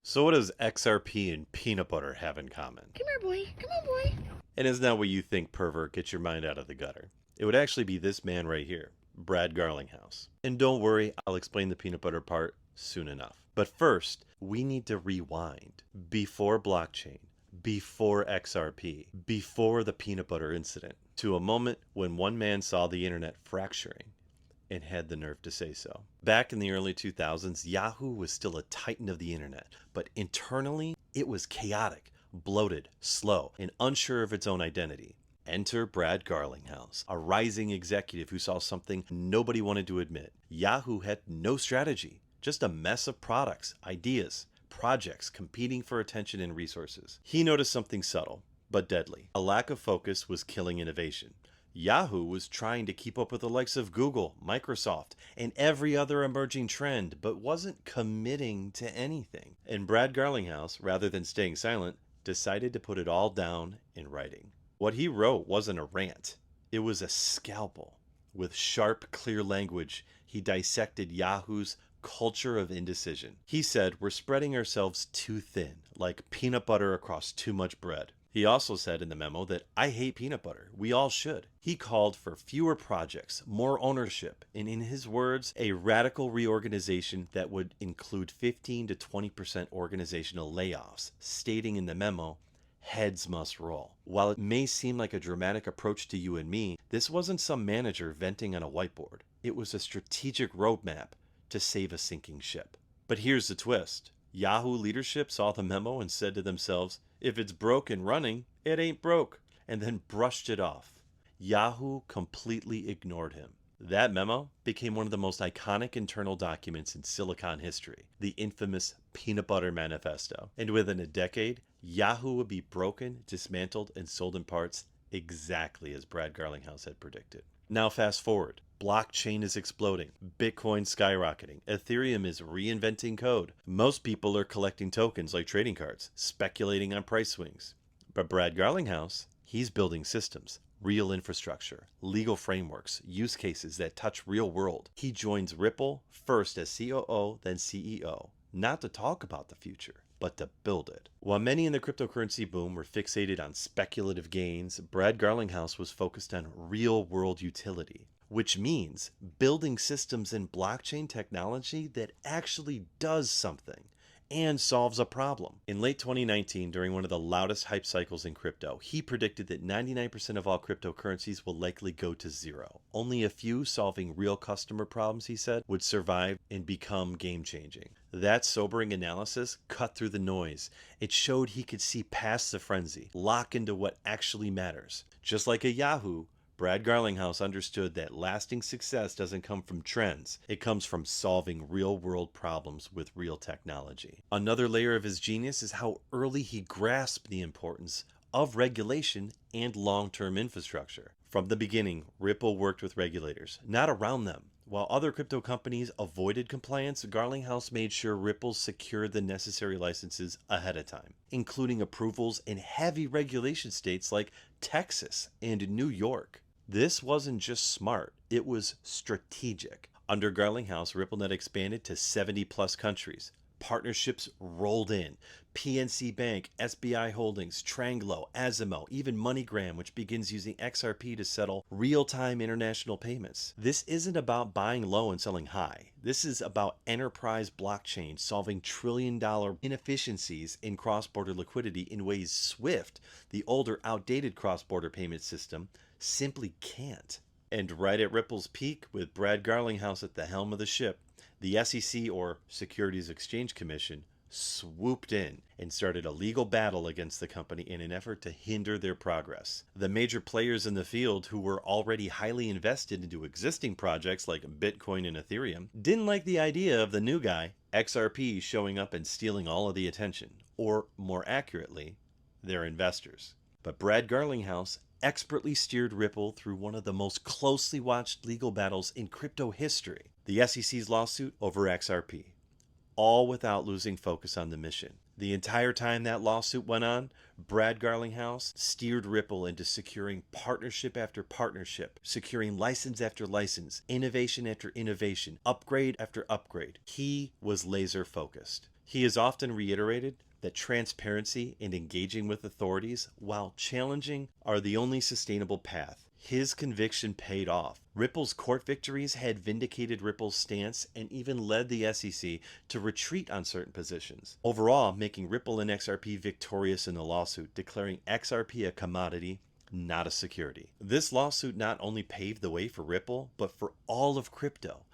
So what does XRP and peanut butter have in common? Come here, boy. Come on, boy. And isn't that what you think, pervert? Get your mind out of the gutter. It would actually be this man right here, Brad Garlinghouse. And don't worry, I'll explain the peanut butter part soon enough. But first, we need to rewind. Before blockchain, before XRP, before the peanut butter incident, to a moment when one man saw the internet fracturing and had the nerve to say so. Back in the early 2000s, Yahoo was still a titan of the internet, but internally, it was chaotic, bloated, slow, and unsure of its own identity. Enter Brad Garlinghouse, a rising executive who saw something nobody wanted to admit. Yahoo had no strategy, just a mess of products, ideas, projects competing for attention and resources. He noticed something subtle, but deadly. A lack of focus was killing innovation. Yahoo was trying to keep up with the likes of Google, Microsoft, and every other emerging trend, but wasn't committing to anything. And Brad Garlinghouse, rather than staying silent, decided to put it all down in writing. What he wrote wasn't a rant, it was a scalpel. With sharp, clear language, he dissected Yahoo's culture of indecision. He said, "We're spreading ourselves too thin, like peanut butter across too much bread." He also said in the memo that I hate peanut butter. We all should. He called for fewer projects, more ownership, and in his words, a radical reorganization that would include 15 to 20% organizational layoffs, stating in the memo, heads must roll. While it may seem like a dramatic approach to you and me, this wasn't some manager venting on a whiteboard. It was a strategic roadmap to save a sinking ship. But here's the twist. Yahoo leadership saw the memo and said to themselves, if it's broke and running, it ain't broke, and then brushed it off. Yahoo completely ignored him. That memo became one of the most iconic internal documents in Silicon history, the infamous Peanut Butter Manifesto. And within a decade, Yahoo would be broken, dismantled, and sold in parts exactly as Brad Garlinghouse had predicted. Now fast forward. Blockchain is exploding, Bitcoin skyrocketing, Ethereum is reinventing code. Most people are collecting tokens like trading cards, speculating on price swings. But Brad Garlinghouse, he's building systems, real infrastructure, legal frameworks, use cases that touch real world. He joins Ripple first as COO, then CEO, not to talk about the future, but to build it. While many in the cryptocurrency boom were fixated on speculative gains, Brad Garlinghouse was focused on real-world utility, which means building systems in blockchain technology that actually does something and solves a problem. In late 2019, during one of the loudest hype cycles in crypto, he predicted that 99% of all cryptocurrencies will likely go to zero. Only a few solving real customer problems, he said, would survive and become game-changing. That sobering analysis cut through the noise. It showed he could see past the frenzy, lock into what actually matters. Just like a Yahoo, Brad Garlinghouse understood that lasting success doesn't come from trends. It comes from solving real-world problems with real technology. Another layer of his genius is how early he grasped the importance of regulation and long-term infrastructure. From the beginning, Ripple worked with regulators, not around them. While other crypto companies avoided compliance, Garlinghouse made sure Ripple secured the necessary licenses ahead of time, including approvals in heavy regulation states like Texas and New York. This wasn't just smart, it was strategic. Under Garlinghouse, RippleNet expanded to 70 plus countries. Partnerships rolled in. PNC Bank, SBI Holdings, Tranglo, Asimo, even MoneyGram, which begins using XRP to settle real-time international payments. This isn't about buying low and selling high. This is about enterprise blockchain solving trillion-dollar inefficiencies in cross-border liquidity in ways Swift, the older, outdated cross-border payment system, simply can't. And right at Ripple's peak, with Brad Garlinghouse at the helm of the ship, the SEC, or Securities Exchange Commission, swooped in and started a legal battle against the company in an effort to hinder their progress. The major players in the field, who were already highly invested into existing projects like Bitcoin and Ethereum, didn't like the idea of the new guy, XRP, showing up and stealing all of the attention, or more accurately, their investors. But Brad Garlinghouse expertly steered Ripple through one of the most closely watched legal battles in crypto history, the SEC's lawsuit over XRP, all without losing focus on the mission. The entire time that lawsuit went on, Brad Garlinghouse steered Ripple into securing partnership after partnership, securing license after license, innovation after innovation, upgrade after upgrade. He was laser focused. He has often reiterated that transparency and engaging with authorities, while challenging, are the only sustainable path. His conviction paid off. Ripple's court victories had vindicated Ripple's stance and even led the SEC to retreat on certain positions, overall making Ripple and XRP victorious in the lawsuit, declaring XRP a commodity, not a security. This lawsuit not only paved the way for Ripple, but for all of crypto.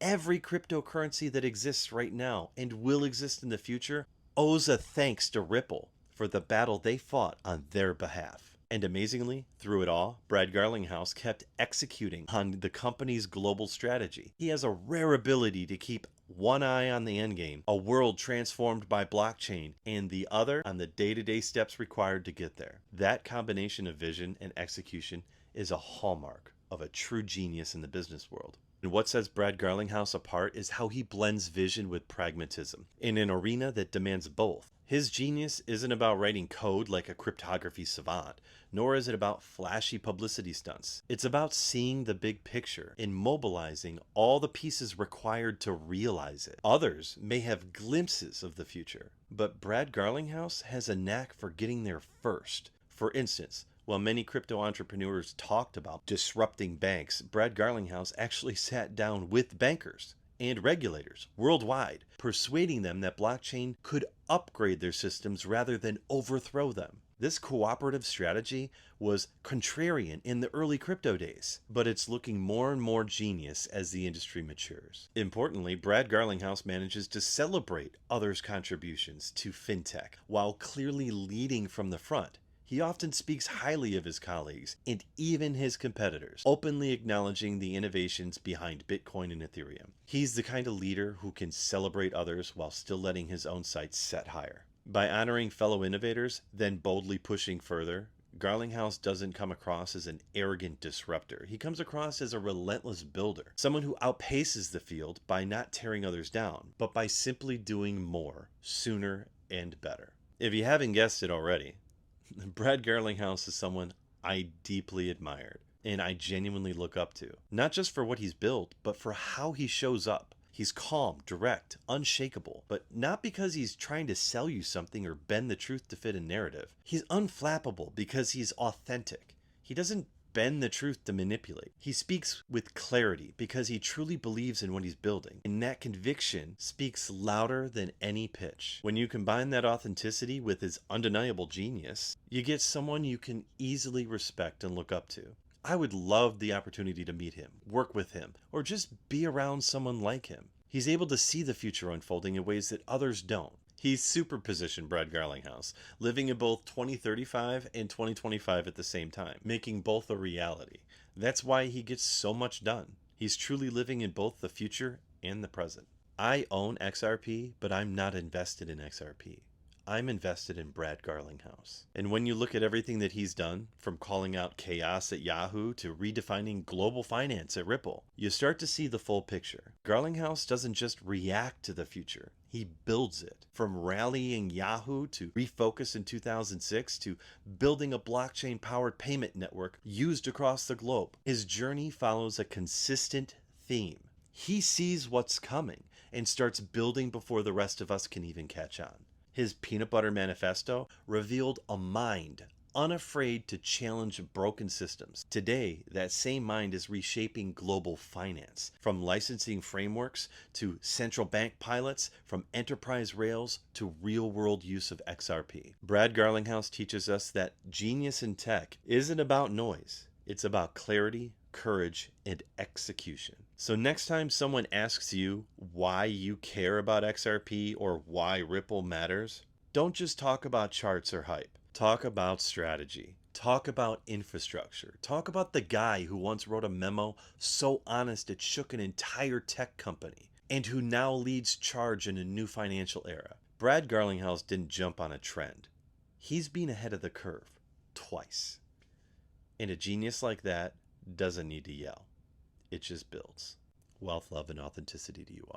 Every cryptocurrency that exists right now and will exist in the future owes a thanks to Ripple for the battle they fought on their behalf. And amazingly, through it all, Brad Garlinghouse kept executing on the company's global strategy. He has a rare ability to keep one eye on the endgame, a world transformed by blockchain, and the other on the day-to-day steps required to get there. That combination of vision and execution is a hallmark of a true genius in the business world. And what sets Brad Garlinghouse apart is how he blends vision with pragmatism in an arena that demands both. His genius isn't about writing code like a cryptography savant, nor is it about flashy publicity stunts. It's about seeing the big picture and mobilizing all the pieces required to realize it. Others may have glimpses of the future, but Brad Garlinghouse has a knack for getting there first. For instance, while many crypto entrepreneurs talked about disrupting banks, Brad Garlinghouse actually sat down with bankers and regulators worldwide, persuading them that blockchain could upgrade their systems rather than overthrow them. This cooperative strategy was contrarian in the early crypto days, but it's looking more and more genius as the industry matures. Importantly, Brad Garlinghouse manages to celebrate others' contributions to fintech while clearly leading from the front. He often speaks highly of his colleagues and even his competitors, openly acknowledging the innovations behind Bitcoin and Ethereum. He's the kind of leader who can celebrate others while still letting his own sights set higher. By honoring fellow innovators, then boldly pushing further, Garlinghouse doesn't come across as an arrogant disruptor. He comes across as a relentless builder, someone who outpaces the field by not tearing others down, but by simply doing more, sooner, and better. If you haven't guessed it already, Brad Garlinghouse is someone I deeply admired and I genuinely look up to. Not just for what he's built, but for how he shows up. He's calm, direct, unshakable, but not because he's trying to sell you something or bend the truth to fit a narrative. He's unflappable because he's authentic. He doesn't bend the truth to manipulate. He speaks with clarity because he truly believes in what he's building. And that conviction speaks louder than any pitch. When you combine that authenticity with his undeniable genius, you get someone you can easily respect and look up to. I would love the opportunity to meet him, work with him, or just be around someone like him. He's able to see the future unfolding in ways that others don't. He's superpositioned Brad Garlinghouse, living in both 2035 and 2025 at the same time, making both a reality. That's why he gets so much done. He's truly living in both the future and the present. I own XRP, but I'm not invested in XRP. I'm invested in Brad Garlinghouse. And when you look at everything that he's done, from calling out chaos at Yahoo to redefining global finance at Ripple, you start to see the full picture. Garlinghouse doesn't just react to the future, he builds it. From rallying Yahoo to Refocus in 2006 to building a blockchain-powered payment network used across the globe, his journey follows a consistent theme. He sees what's coming and starts building before the rest of us can even catch on. His peanut butter manifesto revealed a mind unafraid to challenge broken systems. Today, that same mind is reshaping global finance, from licensing frameworks to central bank pilots, from enterprise rails to real-world use of XRP. Brad Garlinghouse teaches us that genius in tech isn't about noise. It's about clarity, courage, and execution. So next time someone asks you why you care about XRP or why Ripple matters, don't just talk about charts or hype. Talk about strategy. Talk about infrastructure. Talk about the guy who once wrote a memo so honest it shook an entire tech company and who now leads charge in a new financial era. Brad Garlinghouse didn't jump on a trend. He's been ahead of the curve twice. And a genius like that doesn't need to yell. It just builds. Wealth, love, and authenticity to you all.